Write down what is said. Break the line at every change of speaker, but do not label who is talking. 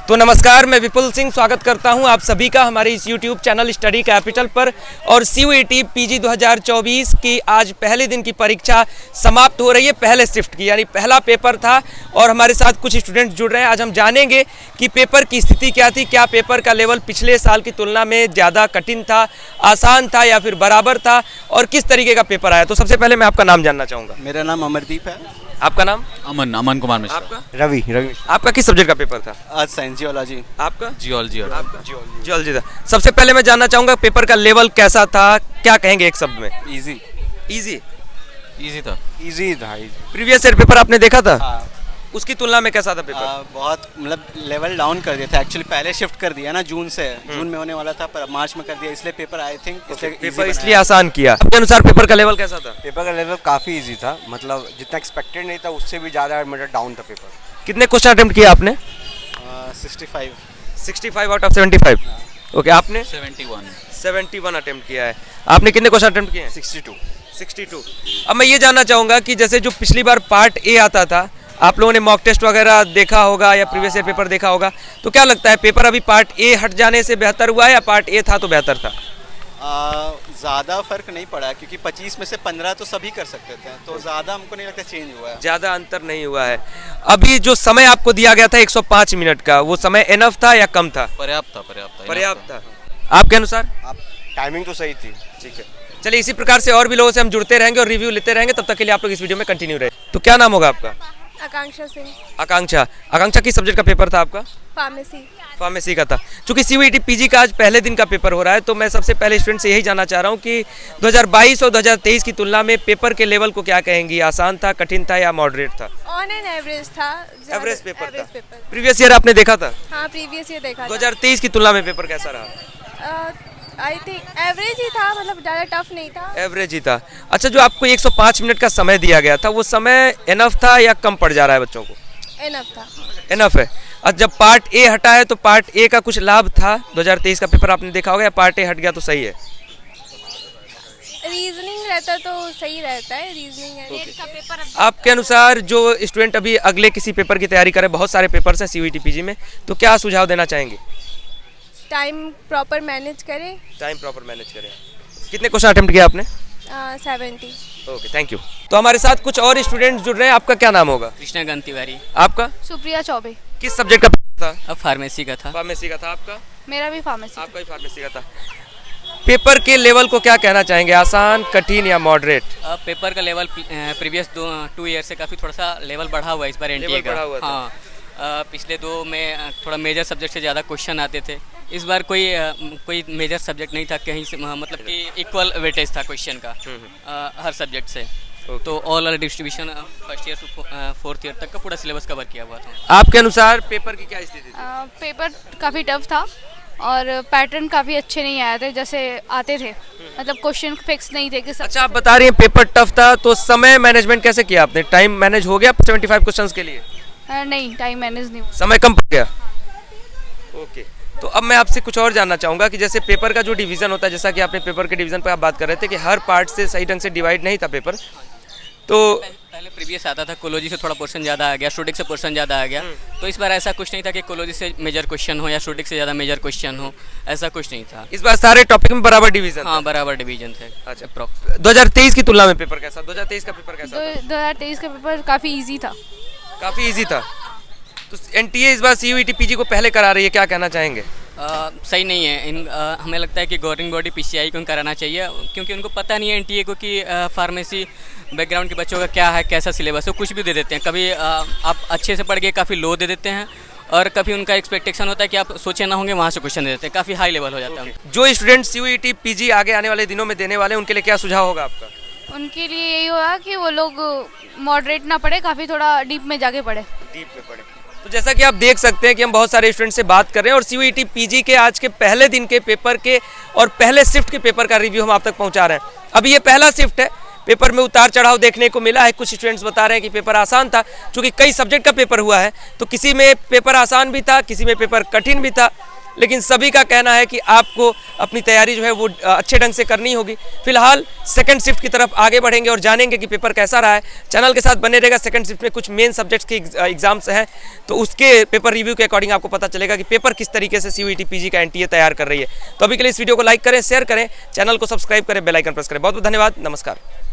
तो नमस्कार, मैं विपुल सिंह स्वागत करता हूं आप सभी का हमारे इस YouTube चैनल स्टडी कैपिटल पर। और CUET PG 2024 की आज पहले दिन की परीक्षा समाप्त हो रही है। पहले शिफ्ट की यानी पहला पेपर था और हमारे साथ कुछ स्टूडेंट जुड़ रहे हैं। आज हम जानेंगे कि पेपर की स्थिति क्या थी, क्या पेपर का लेवल पिछले साल की तुलना में ज़्यादा कठिन था, आसान था या फिर बराबर था और किस तरीके का पेपर आया। तो सबसे पहले मैं आपका नाम जानना चाहूँगा।
मेरा नाम अमरदीप है।
आपका नाम?
अमन कुमार मिश्रा।
आपका?
रवि।
आपका किस सब्जेक्ट का पेपर था?
आज साइंस जियोलॉजी।
आपका?
जियोलॉजी।
आपका जियोलॉजी था। सबसे पहले मैं जानना चाहूँगा पेपर का लेवल कैसा था, क्या कहेंगे एक शब्द में?
इजी
था।
प्रीवियस ईयर पेपर आपने देखा था?
हाँ।
उसकी तुलना में कैसा था पेपर?
बहुत मतलब लेवल डाउन कर दिया था। एक्चुअली पहले शिफ्ट कर दिया ना, जून में होने वाला था पर मार्च में कर दिया, इसलिए पेपर आई थिंक
पेपर इसलिए आसान किया। आपके अनुसार पेपर का लेवल कैसा था?
पेपर का लेवल काफ़ी इजी था, मतलब जितना एक्सपेक्टेड नहीं था उससे भी ज़्यादा मतलब डाउन था पेपर।
कितने क्वेश्चन अटेम्प्ट किया आपने?
65
आउट ऑफ 75। ओके, आपने
71
अटेम्प्ट किया है। आपने कितने क्वेश्चन अटेम्प्ट किए हैं? 62। अब मैं ये जानना चाहूँगा कि जैसे जो पिछली बार पार्ट ए आता था, आप लोगों ने मॉक टेस्ट वगैरह देखा होगा या प्रीवियस ईयर पेपर देखा होगा, तो क्या लगता है पेपर अभी पार्ट ए हट जाने से बेहतर हुआ है या पार्ट ए था तो बेहतर था?
ज़्यादा फर्क नहीं पड़ा क्योंकि 25 में से 15 तो सभी कर सकते थे, तो ज़्यादा हमको नहीं लगता चेंज हुआ है।
ज़्यादा अंतर नहीं हुआ है। अभी जो समय आपको दिया गया था 105 मिनट का, वो समय एनफ था या कम था? पर्याप्त था। आपके अनुसार?
आप टाइमिंग तो सही थी।
ठीक है, चलिए इसी प्रकार से और भी लोगों से हम जुड़ते रहेंगे और रिव्यू लेते रहेंगे। तब तक के लिए आप लोग इस वीडियो में कंटिन्यू रहे। तो क्या नाम होगा आपका?
आकांक्षा सिंह।
आकांक्षा किस सब्जेक्ट का पेपर था आपका? फार्मेसी का था। चूंकि CUET PG का आज पहले दिन का पेपर हो रहा है, तो मैं सबसे पहले स्टूडेंट से यही जानना चाह रहा हूँ कि 2022 और 2023 की तुलना में पेपर के लेवल को क्या कहेंगी? आसान था, कठिन था या मॉडरेट था?
ऑन एन एवरेज था।
एवरेज पेपर था। प्रीवियस ईयर आपने देखा था?
हाँ, प्रीवियस ईयर देखा था।
2023 की तुलना में पेपर कैसा रहा?
आई थिंक एवरेज ही था, मतलब ज़्यादा टफ नहीं था।
एवरेज ही था। अच्छा, जो आपको 105 मिनट का समय दिया गया था, वो समय एनफ था या कम पड़ जा रहा है बच्चों को?
एनफ था।
एनफ है। और जब पार्ट ए हटा है तो पार्ट ए का कुछ लाभ था? 2023 का पेपर आपने देखा होगा, या पार्ट ए हट गया तो सही है?
रीजनिंग रहता तो सही रहता है। रीजनिंग है।
आपके अनुसार जो स्टूडेंट अभी अगले किसी पेपर की तैयारी करे, बहुत सारे पेपर्स हैं CUET PG में, तो क्या सुझाव देना चाहेंगे?
टाइम प्रॉपर मैनेज करें।
कितने क्वेश्चन अटेम्प्ट किया आपने?
70।
Okay, thank you. तो हमारे साथ कुछ और स्टूडेंट जुड़ रहे हैं। आपका क्या नाम होगा?
कृष्णा तिवारी।
आपका?
सुप्रिया चौबे।
किस सब्जेक्ट का पेपर था?
अब फार्मेसी का था।
आपका?
मेरा भी फार्मेसी।
आपका भी फार्मेसी का था। पेपर के लेवल को क्या कहना चाहेंगे? आसान, कठिन या मॉडरेट?
पेपर का लेवल प्रीवियस 2 ईयर से काफ़ी थोड़ा सा लेवल बढ़ा हुआ है इस बार एनटीए का। हाँ, पिछले 2 में थोड़ा मेजर सब्जेक्ट से ज़्यादा क्वेश्चन आते थे। इस बार कोई मेजर सब्जेक्ट नहीं था कहीं से, मतलब कि इक्वल वेटेज था क्वेश्चन का हर सब्जेक्ट से। तो all over distribution first year से 4th ईयर तक का पूरा सिलेबस कवर किया हुआ था।
आपके अनुसार पेपर की क्या स्थिति थी?
पेपर काफ़ी टफ था और पैटर्न काफ़ी अच्छे नहीं आए थे जैसे आते थे, मतलब क्वेश्चन फिक्स नहीं थे कि
अच्छा, आप बता रही हैं पेपर टफ था, तो समय मैनेजमेंट कैसे किया आपने? टाइम मैनेज हो गया 75 क्वेश्चंस के लिए?
नहीं, टाइम मैनेज नहीं हुआ।
समय कम पड़ गया। ओके, तो अब मैं आपसे कुछ और जानना चाहूँगा कि जैसे पेपर का जो डिवीज़न होता है, जैसा कि आपने पेपर के डिवीज़न पर आप बात कर रहे थे कि हर पार्ट से सही ढंग से डिवाइड नहीं था पेपर, तो
पहले प्रीवियस आता था कोलोजी से थोड़ा पोर्शन ज़्यादा आ गया, स्टूडिक से पोर्शन ज़्यादा आ गया। तो इस बार ऐसा कुछ नहीं था कि कोलोजी से मेजर क्वेश्चन हो या स्टूडिक से ज़्यादा मेजर क्वेश्चन हो, ऐसा कुछ नहीं था।
इस बार सारे टॉपिक में बराबर डिवीज़न?
हाँ, बराबर डिवीजन थे।
अच्छा, 2023 की तुलना में पेपर कैसा? 2023 का पेपर कैसा था?
2023 का पेपर काफ़ी ईजी था।
काफ़ी ईजी था। तो एनटीए इस बार CUET PG को पहले करा रही है, क्या कहना चाहेंगे?
सही नहीं है। हमें लगता है कि गवर्निंग बॉडी PCI को कराना चाहिए, क्योंकि उनको पता नहीं है एनटीए को कि फार्मेसी बैकग्राउंड के बच्चों का क्या है, कैसा सिलेबस है। कुछ भी दे देते हैं। कभी आप अच्छे से पढ़ के काफ़ी लो दे देते हैं और कभी उनका एक्सपेक्टेशन होता है कि आप सोचे ना होंगे, वहाँ से क्वेश्चन दे देते हैं, काफ़ी हाई लेवल हो जाता है।
जो स्टूडेंट CUET PG आगे आने वाले दिनों में देने वाले हैं, उनके लिए क्या सुझाव होगा आपका?
उनके लिए यही होगा कि वो लोग मॉडरेट ना पढ़े, काफ़ी थोड़ा डीप में जाके पढ़े।
तो जैसा कि आप देख सकते हैं कि हम बहुत सारे स्टूडेंट से बात कर रहे हैं और CUET PG के आज के पहले दिन के पेपर के और पहले शिफ्ट के पेपर का रिव्यू हम आप तक पहुंचा रहे हैं। अभी ये पहला शिफ्ट है, पेपर में उतार चढ़ाव देखने को मिला है। कुछ स्टूडेंट्स बता रहे हैं कि पेपर आसान था, क्योंकि कई सब्जेक्ट का पेपर हुआ है, तो किसी में पेपर आसान भी था, किसी में पेपर कठिन भी था। लेकिन सभी का कहना है कि आपको अपनी तैयारी जो है वो अच्छे ढंग से करनी होगी। फिलहाल सेकंड शिफ्ट की तरफ आगे बढ़ेंगे और जानेंगे कि पेपर कैसा रहा है। चैनल के साथ बने रहेगा। सेकंड शिफ्ट में कुछ मेन सब्जेक्ट्स के एग्जाम्स हैं, तो उसके पेपर रिव्यू के अकॉर्डिंग आपको पता चलेगा कि पेपर किस तरीके से CUET PG का NTA तैयार कर रही है। तो अभी के लिए इस वीडियो को लाइक करें, शेयर करें, चैनल को सब्सक्राइब करें, बेल आइकन प्रेस करें। बहुत बहुत धन्यवाद, नमस्कार।